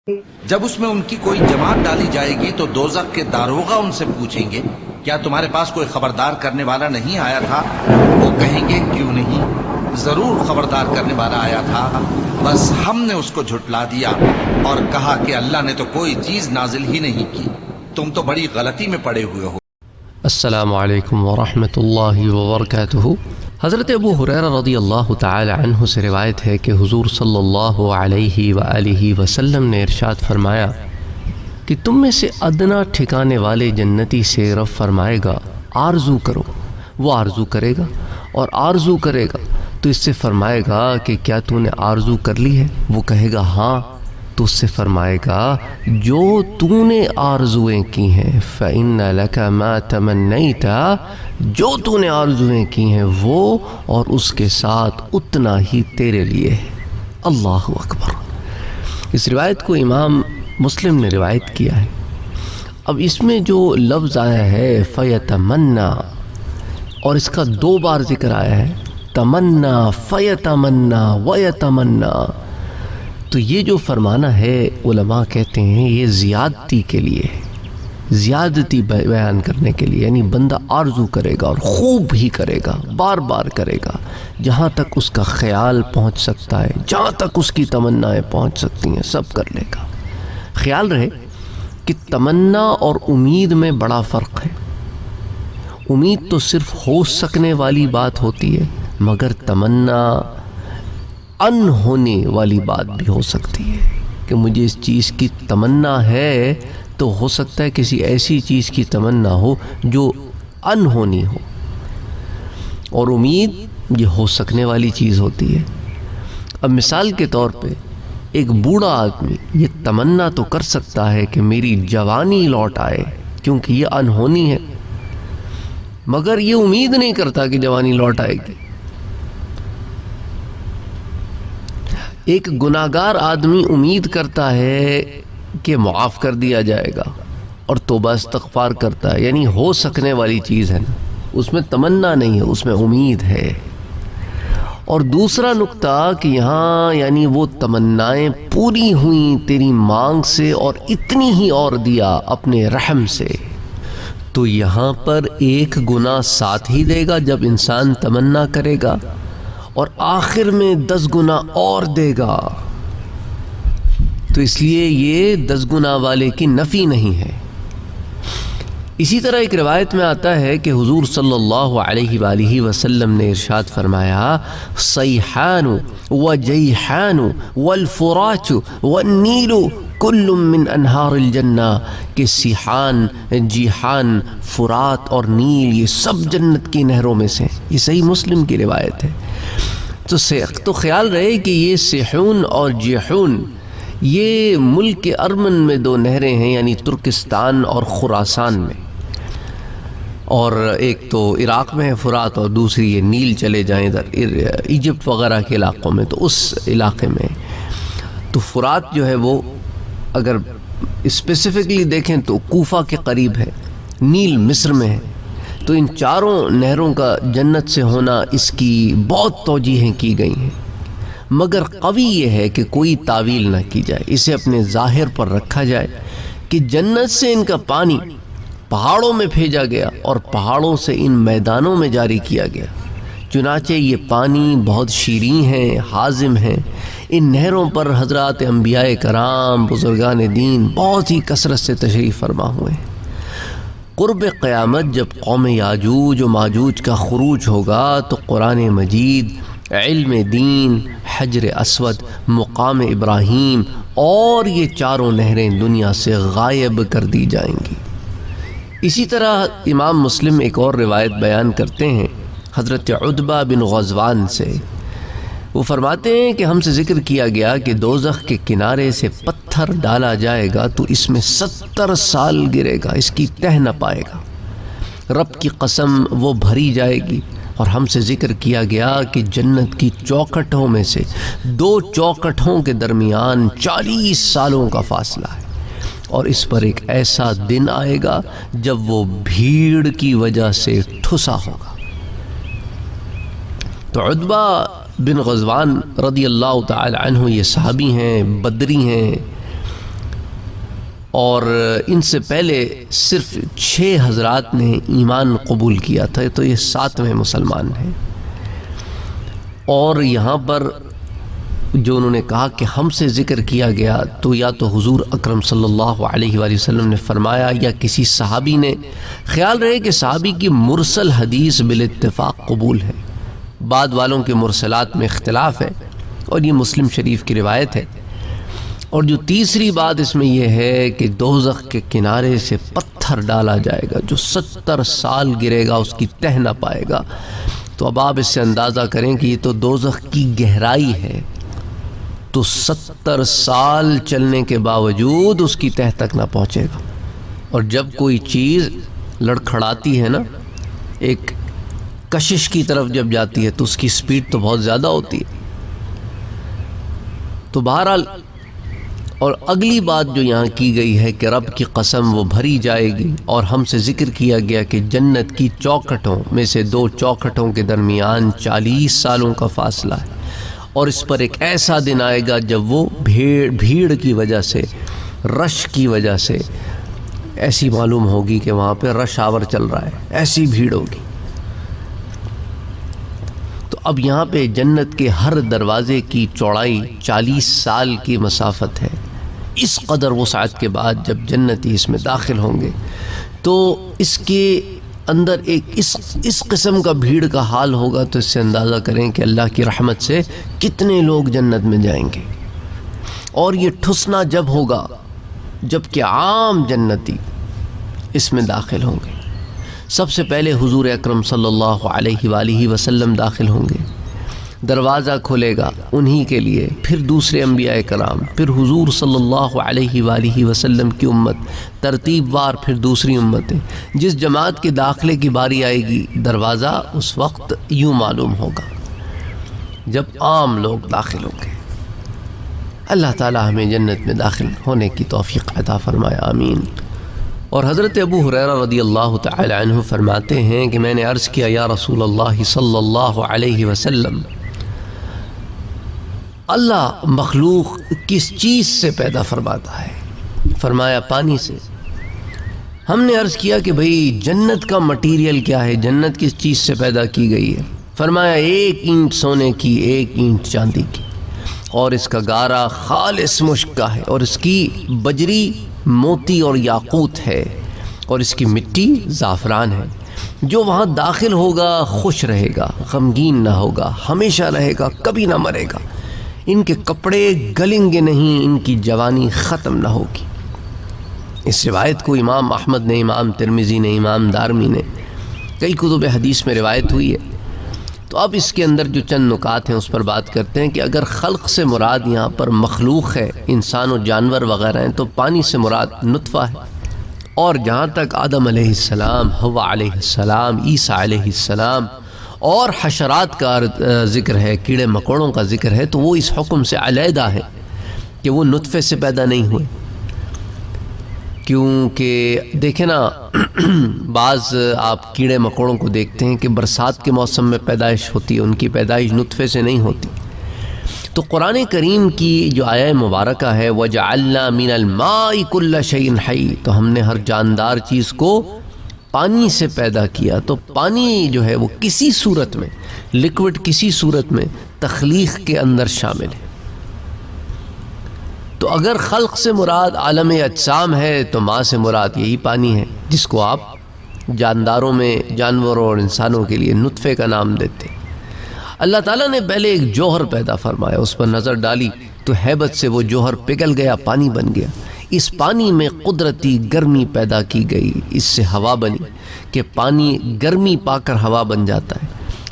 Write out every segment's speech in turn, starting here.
جب اس میں ان کی کوئی جماعت ڈالی جائے گی تو دوزخ کے داروغہ ان سے پوچھیں گے کیا تمہارے پاس کوئی خبردار کرنے والا نہیں آیا تھا؟ وہ کہیں گے کیوں نہیں، ضرور خبردار کرنے والا آیا تھا، بس ہم نے اس کو جھٹلا دیا اور کہا کہ اللہ نے تو کوئی چیز نازل ہی نہیں کی، تم تو بڑی غلطی میں پڑے ہوئے ہو۔ السلام علیکم ورحمۃ اللہ وبرکاتہ۔ حضرت ابو ہریرہ رضی اللہ تعالی عنہ سے روایت ہے کہ حضور صلی اللہ علیہ وآلہ وسلم نے ارشاد فرمایا کہ تم میں سے ادنا ٹھکانے والے جنتی سے رب فرمائے گا آرزو کرو، وہ آرزو کرے گا، اور آرزو کرے گا تو اس سے فرمائے گا کہ کیا تو نے آرزو کر لی ہے؟ وہ کہے گا ہاں، تو اس سے فرمائے گا جو تو نے آرزویں کی ہیں فَإِنَّ لَكَ مَا تَمَنَّيْتَ، جو تو نے آرزویں کی ہیں وہ اور اس کے ساتھ اتنا ہی تیرے لیے ہے۔ اللہ اکبر۔ اس روایت کو امام مسلم نے روایت کیا ہے۔ اب اس میں جو لفظ آیا ہے فَيَتَمَنَّا، اور اس کا 2 بار ذکر آیا ہے، تمنا فیتمنا ویتمنا، تو یہ جو فرمانا ہے علماء کہتے ہیں یہ زیادتی کے لیے ہے، زیادتی بیان کرنے کے لیے، یعنی بندہ آرزو کرے گا اور خوب ہی کرے گا، بار بار کرے گا، جہاں تک اس کا خیال پہنچ سکتا ہے، جہاں تک اس کی تمنائیں پہنچ سکتی ہیں سب کر لے گا۔ خیال رہے کہ تمنا اور امید میں بڑا فرق ہے۔ امید تو صرف ہو سکنے والی بات ہوتی ہے، مگر تمنا ان ہونے والی بات بھی ہو سکتی ہے کہ مجھے اس چیز کی تمنا ہے، تو ہو سکتا ہے کسی ایسی چیز کی تمنا ہو جو ان ہونی ہو، اور امید یہ ہو سکنے والی چیز ہوتی ہے۔ اب مثال کے طور پہ ایک بوڑھا آدمی یہ تمنا تو کر سکتا ہے کہ میری جوانی لوٹ آئے، کیونکہ یہ ان ہونی ہے، مگر یہ امید نہیں کرتا کہ جوانی لوٹ آئے گی۔ ایک گناہگار آدمی امید کرتا ہے کہ معاف کر دیا جائے گا اور توبہ استغفار کرتا ہے، یعنی ہو سکنے والی چیز ہے نا، اس میں تمنا نہیں ہے، اس میں امید ہے۔ اور دوسرا نقطہ کہ یہاں یعنی وہ تمنائیں پوری ہوئیں تیری مانگ سے اور اتنی ہی اور دیا اپنے رحم سے، تو یہاں پر ایک گناہ ساتھ ہی دے گا جب انسان تمنا کرے گا، اور آخر میں 10 گنا اور دے گا، تو اس لیے یہ 10 گنا والے کی نفی نہیں ہے۔ اسی طرح ایک روایت میں آتا ہے کہ حضور صلی اللہ علیہ وآلہ وسلم نے ارشاد فرمایا صیحان وجیحان والفرات والنیل کل من انہار الجنہ، کہ سیحان، جیحان، فرات اور نیل یہ سب جنت کی نہروں میں سے، یہ صحیح مسلم کی روایت ہے۔ تو خیال رہے کہ یہ سیحون اور جیحون یہ ملک کے ارمن میں 2 نہریں ہیں، یعنی ترکستان اور خراسان میں، اور ایک تو عراق میں ہے فرات، اور دوسری یہ نیل چلے جائیں ادھر ایجپٹ وغیرہ کے علاقوں میں، تو اس علاقے میں تو فرات جو ہے وہ اگر اسپیسیفکلی دیکھیں تو کوفہ کے قریب ہے، نیل مصر میں ہے، تو ان چاروں نہروں کا جنت سے ہونا اس کی بہت توجیہیں کی گئی ہیں، مگر قوی یہ ہے کہ کوئی تعویل نہ کی جائے، اسے اپنے ظاہر پر رکھا جائے کہ جنت سے ان کا پانی پہاڑوں میں بھیجا گیا اور پہاڑوں سے ان میدانوں میں جاری کیا گیا، چنانچہ یہ پانی بہت شیریں ہیں، حازم ہیں۔ ان نہروں پر حضرات انبیاء کرام، بزرگان دین بہت ہی کثرت سے تشریف فرما ہوئے ہیں۔ قرب قیامت جب قوم یاجوج و ماجوج کا خروج ہوگا تو قرآن مجید علم دین، حجر اسود، مقام ابراہیم اور یہ چاروں نہریں دنیا سے غائب کر دی جائیں گی۔ اسی طرح امام مسلم ایک اور روایت بیان کرتے ہیں حضرت عتبہ بن غزوان سے، وہ فرماتے ہیں کہ ہم سے ذکر کیا گیا کہ دوزخ کے کنارے سے پتھر ڈالا جائے گا تو اس میں 70 سال گرے گا، اس کی تہ نہ پائے گا، رب کی قسم وہ بھری جائے گی۔ اور ہم سے ذکر کیا گیا کہ جنت کی چوکھٹوں میں سے 2 چوکھٹوں کے درمیان 40 سالوں کا فاصلہ ہے، اور اس پر ایک ایسا دن آئے گا جب وہ بھیڑ کی وجہ سے ٹھسا ہوگا۔ تو عتبہ بن غزوان رضی اللہ تعالی عنہ یہ صحابی ہیں، بدری ہیں، اور ان سے پہلے صرف 6 حضرات نے ایمان قبول کیا تھا، تو یہ 7ویں مسلمان ہیں۔ اور یہاں پر جو انہوں نے کہا کہ ہم سے ذکر کیا گیا، تو یا تو حضور اکرم صلی اللہ علیہ وآلہ وسلم نے فرمایا یا کسی صحابی نے۔ خیال رہے کہ صحابی کی مرسل حدیث بالاتفاق قبول ہے، بعد والوں کے مرسلات میں اختلاف ہے، اور یہ مسلم شریف کی روایت ہے۔ اور جو تیسری بات اس میں یہ ہے کہ دوزخ کے کنارے سے پتھر ڈالا جائے گا، جو 70 سال گرے گا اس کی تہ نہ پائے گا۔ تو اب آپ اس سے اندازہ کریں کہ یہ تو دوزخ کی گہرائی ہے، تو 70 سال چلنے کے باوجود اس کی تہ تک نہ پہنچے گا۔ اور جب کوئی چیز لڑکھڑاتی ہے نا، ایک کشش کی طرف جب جاتی ہے تو اس کی سپیڈ تو بہت زیادہ ہوتی ہے۔ تو بہرحال، اور اگلی بات جو یہاں کی گئی ہے کہ رب کی قسم وہ بھری جائے گی، اور ہم سے ذکر کیا گیا کہ جنت کی چوکھٹوں میں سے 2 چوکھٹوں کے درمیان 40 سالوں کا فاصلہ ہے، اور اس پر ایک ایسا دن آئے گا جب وہ بھیڑ کی وجہ سے، رش کی وجہ سے ایسی معلوم ہوگی کہ وہاں پہ رش آور چل رہا ہے، ایسی بھیڑ ہوگی۔ تو اب یہاں پہ جنت کے ہر دروازے کی چوڑائی 40 سال کی مسافت ہے۔ اس قدر وسعت کے بعد جب جنتی اس میں داخل ہوں گے تو اس کے اندر ایک اس قسم کا بھیڑ کا حال ہوگا، تو اس سے اندازہ کریں کہ اللہ کی رحمت سے کتنے لوگ جنت میں جائیں گے۔ اور یہ ٹھسنا جب ہوگا جب کہ عام جنتی اس میں داخل ہوں گے۔ سب سے پہلے حضور اکرم صلی اللہ علیہ وآلہ وسلم داخل ہوں گے، دروازہ کھلے گا انہی کے لیے، پھر دوسرے انبیاء کرام، پھر حضور صلی اللہ علیہ وآلہ وسلم کی امت، ترتیب وار پھر دوسری امتیں۔ جس جماعت کے داخلے کی باری آئے گی، دروازہ اس وقت یوں معلوم ہوگا جب عام لوگ داخل ہوں گے۔ اللہ تعالی ہمیں جنت میں داخل ہونے کی توفیق عطا فرمائے، آمین۔ اور حضرت ابو ہریرہ رضی اللہ تعالی عنہ فرماتے ہیں کہ میں نے عرض کیا، یا رسول اللہ صلی اللہ علیہ وسلم، اللہ مخلوق کس چیز سے پیدا فرماتا ہے؟ فرمایا پانی سے۔ ہم نے عرض کیا کہ بھئی جنت کا مٹیریل کیا ہے، جنت کس چیز سے پیدا کی گئی ہے؟ فرمایا 1 اینٹ سونے کی، 1 اینٹ چاندی کی، اور اس کا گارا خالص مشک کا ہے، اور اس کی بجری موتی اور یاقوت ہے، اور اس کی مٹی زعفران ہے۔ جو وہاں داخل ہوگا خوش رہے گا، غمگین نہ ہوگا، ہمیشہ رہے گا، کبھی نہ مرے گا۔ ان کے کپڑے گلیں گے نہیں، ان کی جوانی ختم نہ ہوگی۔ اس روایت کو امام احمد نے، امام ترمذی نے، امام دارمی نے، کئی کتب حدیث میں روایت ہوئی ہے۔ تو اب اس کے اندر جو چند نکات ہیں اس پر بات کرتے ہیں کہ اگر خلق سے مراد یہاں پر مخلوق ہے، انسان و جانور وغیرہ ہیں، تو پانی سے مراد نطفہ ہے۔ اور جہاں تک آدم علیہ السلام، حوا علیہ السلام، عیسیٰ علیہ السلام اور حشرات کا ذکر ہے، کیڑے مکوڑوں کا ذکر ہے، تو وہ اس حکم سے علیحدہ ہے کہ وہ نطفے سے پیدا نہیں ہوئے۔ کیونکہ دیکھیں نا، بعض آپ کیڑے مکوڑوں کو دیکھتے ہیں کہ برسات کے موسم میں پیدائش ہوتی ہے، ان کی پیدائش نطفے سے نہیں ہوتی۔ تو قرآن کریم کی جو آیہ مبارکہ ہے وَجَعَلْنَا مِنَ الْمَاءِ كُلَّ شَيْءٍ حَيٍّ، تو ہم نے ہر جاندار چیز کو پانی سے پیدا کیا۔ تو پانی جو ہے وہ کسی صورت میں، لکوڈ کسی صورت میں تخلیق کے اندر شامل ہے۔ تو اگر خلق سے مراد عالم اجسام ہے تو ماں سے مراد یہی پانی ہے، جس کو آپ جانداروں میں، جانوروں اور انسانوں کے لیے نطفے کا نام دیتے ہیں۔ اللہ تعالیٰ نے پہلے ایک جوہر پیدا فرمایا، اس پر نظر ڈالی تو ہیبت سے وہ جوہر پگھل گیا، پانی بن گیا۔ اس پانی میں قدرتی گرمی پیدا کی گئی، اس سے ہوا بنی کہ پانی گرمی پا کر ہوا بن جاتا ہے۔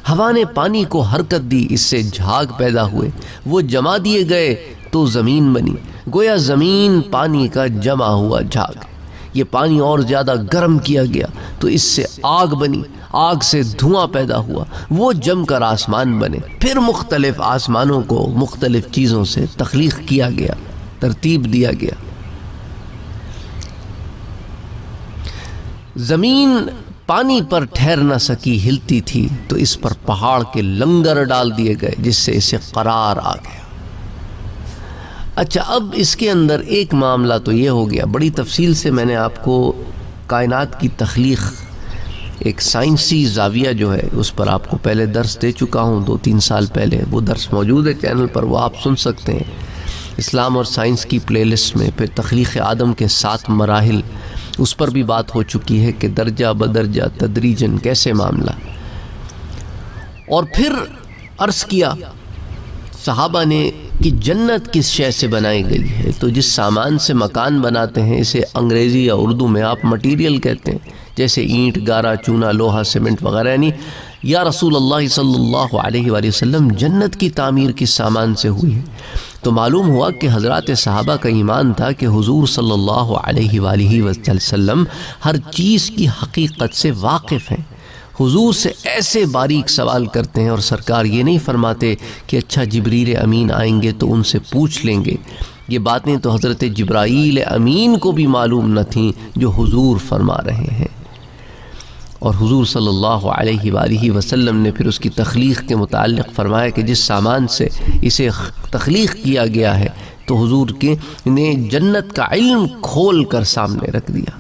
ہوا نے پانی کو حرکت دی، اس سے جھاگ پیدا ہوئے، وہ جما دیے گئے تو زمین بنی۔ گویا زمین پانی کا جمع ہوا جھاگ۔ یہ پانی اور زیادہ گرم کیا گیا تو اس سے آگ بنی، آگ سے دھواں پیدا ہوا، وہ جم کر آسمان بنے۔ پھر مختلف آسمانوں کو مختلف چیزوں سے تخلیق کیا گیا، ترتیب دیا گیا۔ زمین پانی پر ٹھہر نہ سکی، ہلتی تھی، تو اس پر پہاڑ کے لنگر ڈال دیے گئے، جس سے اسے قرار آ گیا۔ اچھا، اب اس کے اندر ایک معاملہ تو یہ ہو گیا، بڑی تفصیل سے میں نے آپ کو کائنات کی تخلیق ایک سائنسی زاویہ جو ہے اس پر آپ کو پہلے درس دے چکا ہوں 2-3 سال پہلے، وہ درس موجود ہے چینل پر، وہ آپ سن سکتے ہیں اسلام اور سائنس کی پلے لسٹ میں۔ پھر تخلیق آدم کے 7 مراحل، اس پر بھی بات ہو چکی ہے کہ درجہ بدرجہ تدریجاً کیسے معاملہ۔ اور پھر عرض کیا صحابہ نے کہ جنت کس شے سے بنائی گئی ہے، تو جس سامان سے مکان بناتے ہیں اسے انگریزی یا اردو میں آپ مٹیریل کہتے ہیں، جیسے اینٹ، گارا، چونا، لوہا، سیمنٹ وغیرہ، یعنی یا رسول اللہ صلی اللہ علیہ وآلہ وسلم جنت کی تعمیر کس سامان سے ہوئی ہے؟ تو معلوم ہوا کہ حضرات صحابہ کا ایمان تھا کہ حضور صلی اللہ علیہ وآلہ وسلم ہر چیز کی حقیقت سے واقف ہیں، حضور سے ایسے باریک سوال کرتے ہیں، اور سرکار یہ نہیں فرماتے کہ اچھا جبریل امین آئیں گے تو ان سے پوچھ لیں گے۔ یہ باتیں تو حضرت جبرائیل امین کو بھی معلوم نہ تھیں جو حضور فرما رہے ہیں۔ اور حضور صلی اللہ علیہ وآلہ وسلم نے پھر اس کی تخلیق کے متعلق فرمایا کہ جس سامان سے اسے تخلیق کیا گیا ہے، تو حضور کے نے جنت کا علم کھول کر سامنے رکھ دیا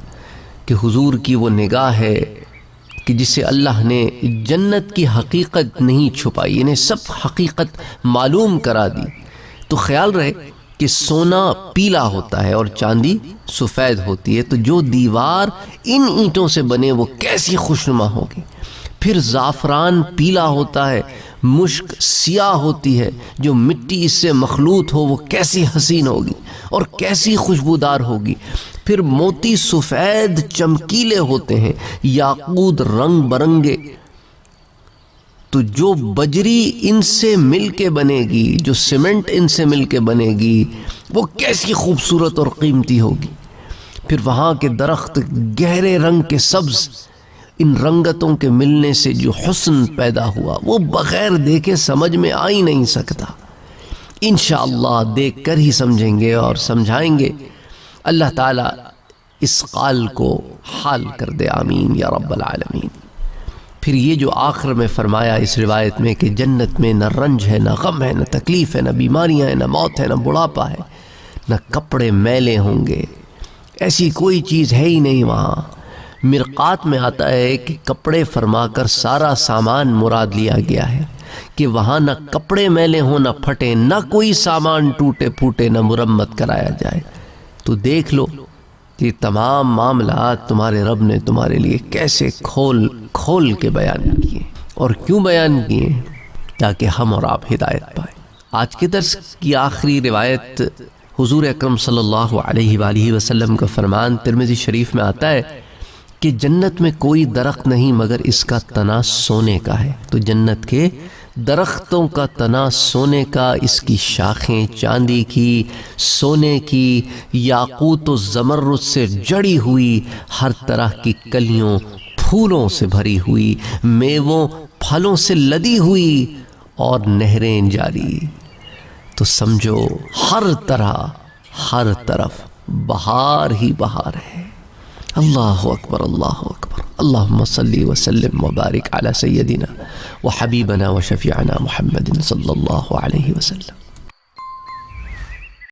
کہ حضور کی وہ نگاہ ہے کہ جسے اللہ نے جنت کی حقیقت نہیں چھپائی، انہیں سب حقیقت معلوم کرا دی۔ تو خیال رہے کہ سونا پیلا ہوتا ہے اور چاندی سفید ہوتی ہے، تو جو دیوار ان اینٹوں سے بنے وہ کیسی خوشنما ہوگی، پھر زعفران پیلا ہوتا ہے، مشک سیاہ ہوتی ہے، جو مٹی اس سے مخلوط ہو وہ کیسی حسین ہوگی اور کیسی خوشبودار ہوگی، پھر موتی سفید چمکیلے ہوتے ہیں، یاقوت رنگ برنگے، تو جو بجری ان سے مل کے بنے گی، جو سیمنٹ ان سے مل کے بنے گی، وہ کیسی خوبصورت اور قیمتی ہوگی، پھر وہاں کے درخت گہرے رنگ کے سبز، ان رنگتوں کے ملنے سے جو حسن پیدا ہوا وہ بغیر دیکھے سمجھ میں آ ہی نہیں سکتا۔ انشاءاللہ دیکھ کر ہی سمجھیں گے اور سمجھائیں گے۔ اللہ تعالیٰ اس قال کو حال کر دے، آمین یا رب العالمین۔ پھر یہ جو آخر میں فرمایا اس روایت میں کہ جنت میں نہ رنج ہے، نہ غم ہے، نہ تکلیف ہے، نہ بیماریاں ہیں، نہ موت ہے، نہ بڑھاپا ہے، نہ کپڑے میلے ہوں گے، ایسی کوئی چیز ہے ہی نہیں وہاں۔ مرقات میں آتا ہے کہ کپڑے فرما کر سارا سامان مراد لیا گیا ہے کہ وہاں نہ کپڑے میلے ہوں، نہ پھٹے، نہ کوئی سامان ٹوٹے پھوٹے، نہ مرمت کرایا جائے۔ تو دیکھ لو کہ تمام معاملات تمہارے رب نے تمہارے لیے کیسے کھول کھول کے بیان کیے، اور کیوں بیان کیے؟ تاکہ ہم اور آپ ہدایت پائیں۔ آج کے درس کی آخری روایت حضور اکرم صلی اللہ علیہ وآلہ وسلم کا فرمان ترمذی شریف میں آتا ہے کہ جنت میں کوئی درخت نہیں مگر اس کا تنا سونے کا ہے۔ تو جنت کے درختوں کا تنا سونے کا، اس کی شاخیں چاندی کی، سونے کی، یاقوت و زمرد سے جڑی ہوئی، ہر طرح کی کلیوں پھولوں سے بھری ہوئی، میووں پھلوں سے لدی ہوئی، اور نہریں جاری۔ تو سمجھو ہر طرف بہار ہی بہار ہے۔ اللہ اکبر، اللہ اکبر، اللہم صلی وسلم وبارک علی سیدنا وحبیبنا وشفیعنا محمد صلی اللہ علیہ وسلم۔